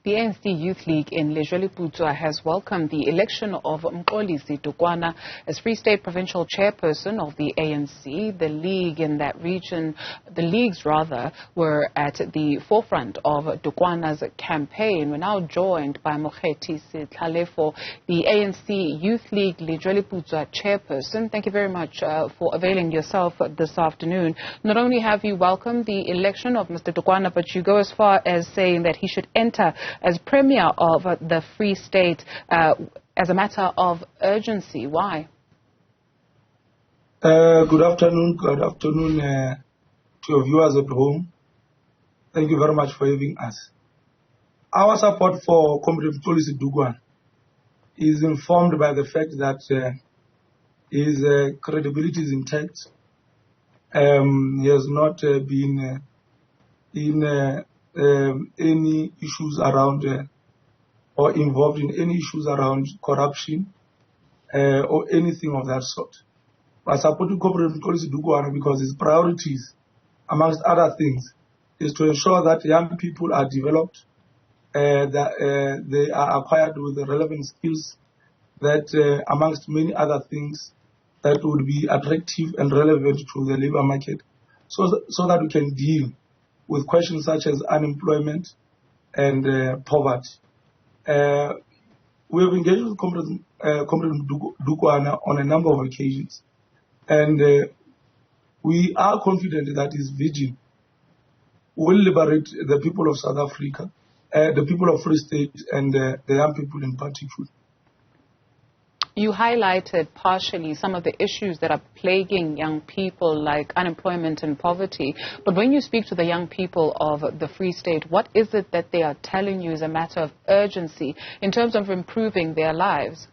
The ANC Youth League in Lejweleputswa has welcomed the election of Mxolisi Dukwana as Free State provincial chairperson of the ANC. The league in that region, the leagues rather, were at the forefront of Dukwana's campaign. We're now joined by Mokgethi Setlhalefo, the ANC Youth League Lejweleputswa chairperson. Thank you very much for availing yourself this afternoon. Not only have you welcomed the election of Mr. Dukwana, but you go as far as saying that he should enter as Premier of the Free State as a matter of urgency. Why? Good afternoon. Good afternoon to your viewers at home. Thank you very much for having us. Our support for Comrade Mxolisi Dukwana is informed by the fact that his credibility is intact. He has not been in any issues around or involved in any issues around corruption or anything of that sort. I supported Comrade Mxolisi Dukwana because his priorities, amongst other things, is to ensure that young people are developed, that they are acquired with the relevant skills, that amongst many other things that would be attractive and relevant to the labor market, so that we can deal with questions such as unemployment and poverty. We have engaged with Comrade Dukwana on a number of occasions, and we are confident that his vision will liberate the people of South Africa, the people of Free State, and the young people in particular. You highlighted partially some of the issues that are plaguing young people, like unemployment and poverty. But when you speak to the young people of the Free State, what is it that they are telling you is a matter of urgency in terms of improving their lives?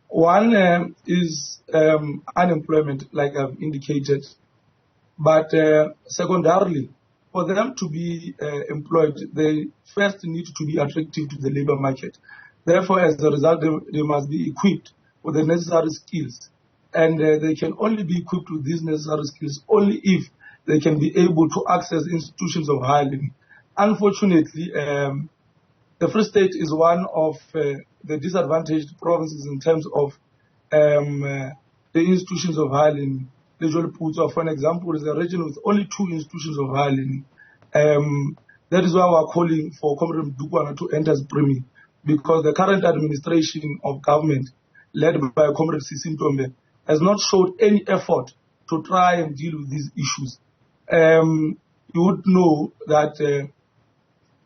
One is unemployment, like I've indicated. But secondarily, for them to be employed, they first need to be attractive to the labor market. Therefore, as a result, they must be equipped with the necessary skills. And they can only be equipped with these necessary skills only if they can be able to access institutions of higher learning. Unfortunately, the Free State is one of the disadvantaged provinces in terms of the institutions of higher learning. Lejweleputswa, for an example, is a region with only 2 institutions of higher learning. That is why we are calling for Comrade Dukwana to enter as Premier, because the current administration of government, led by Comrade Ntombe, has not showed any effort to try and deal with these issues. You would know that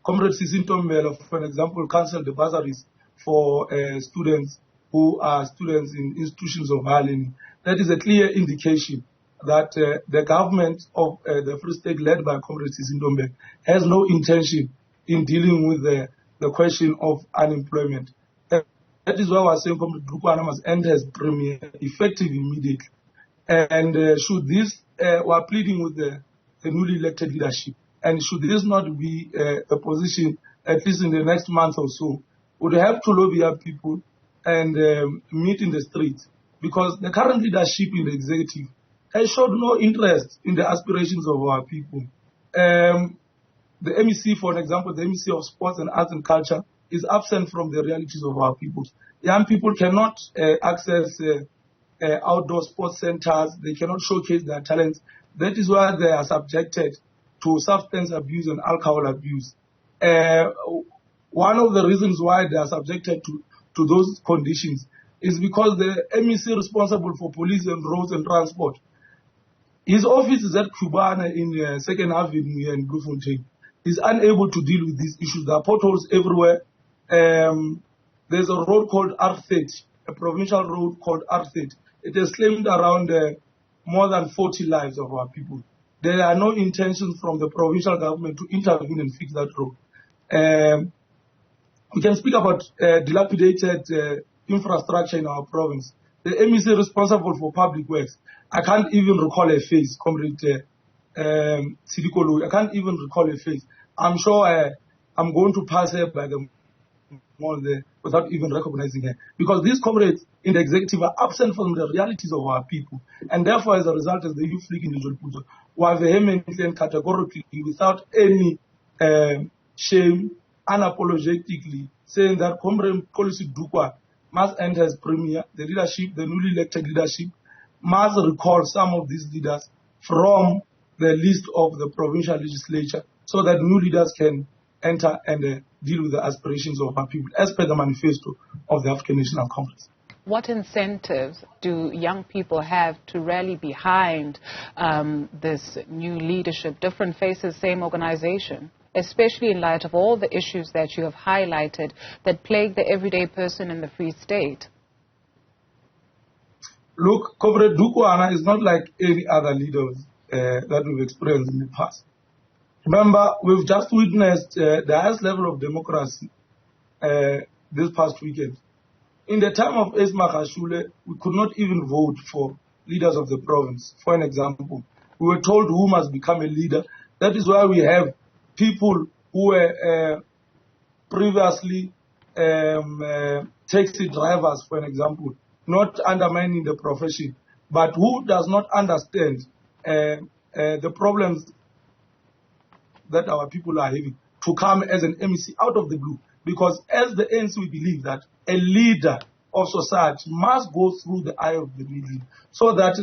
Comrade Ntombe, for an example, cancelled the bursaries for students who are students in institutions of higher learning. That is a clear indication that the government of the Free State, led by Comrade Ntombe, has no intention in dealing with the question of unemployment. That is why we're saying Comrade Dukwana must enter as Premier effective immediately. And should this, we're pleading with the newly elected leadership, and should this not be a position, at least in the next month or so, would have to lobby our people and meet in the streets, because the current leadership in the executive has showed no interest in the aspirations of our people. The MEC, for example, the MEC of Sports and Arts and Culture, is absent from the realities of our people. Young people cannot access outdoor sports centers. They cannot showcase their talents. That is why they are subjected to substance abuse and alcohol abuse. One of the reasons why they are subjected to those conditions is because the MEC responsible for police and roads and transport, his office is at Cubana in 2nd Avenue in Bloemfontein, is unable to deal with these issues. There are potholes everywhere. There's a road called R30, a provincial road called R30. It has claimed around more than 40 lives of our people. There are no intentions from the provincial government to intervene and fix that road. We can speak about dilapidated infrastructure in our province. The MEC responsible for public works, I can't even recall a face, Comrade Sidikolo. I can't even recall a face. I'm sure I'm going to pass her by the mall there without even recognizing her, because these comrades in the executive are absent from the realities of our people, and therefore, as a result, as the Youth League in Lejweleputswa, we are vehemently and categorically, without any shame, unapologetically, saying that Comrade Mxolisi Dukwana must enter as premier. The leadership, the newly elected leadership, must recall some of these leaders from the list of the provincial legislature so that new leaders can enter and deal with the aspirations of our people, as per the manifesto of the African National Congress. What incentives do young people have to rally behind this new leadership, different faces, same organization, especially in light of all the issues that you have highlighted that plague the everyday person in the Free State? Look, Comrade Dukwana is not like any other leaders that we've experienced in the past. Remember, we've just witnessed the highest level of democracy this past weekend. In the time of Mxolisi, we could not even vote for leaders of the province. For an example, we were told who must become a leader. That is why we have people who were previously taxi drivers, for an example, not undermining the profession, but who does not understand the problems that our people are having, to come as an MEC out of the blue. Because as the ANC, we believe that a leader of society must go through the eye of the needle so that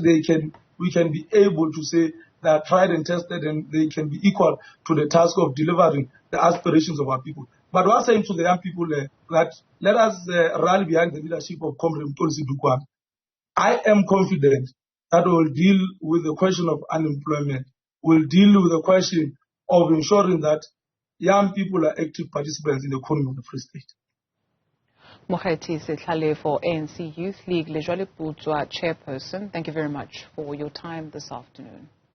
we can be able to say they are tried and tested and they can be equal to the task of delivering the aspirations of our people. But what I'm saying to the young people that let us rally behind the leadership of Comrade Mxolisi Dukwana. I am confident that we will deal with the question of unemployment, we'll deal with the question of ensuring that young people are active participants in the economy of the Free State. Mokgethi Setlhalefo, ANC Youth League Lejweleputswa chairperson, thank you very much for your time this afternoon.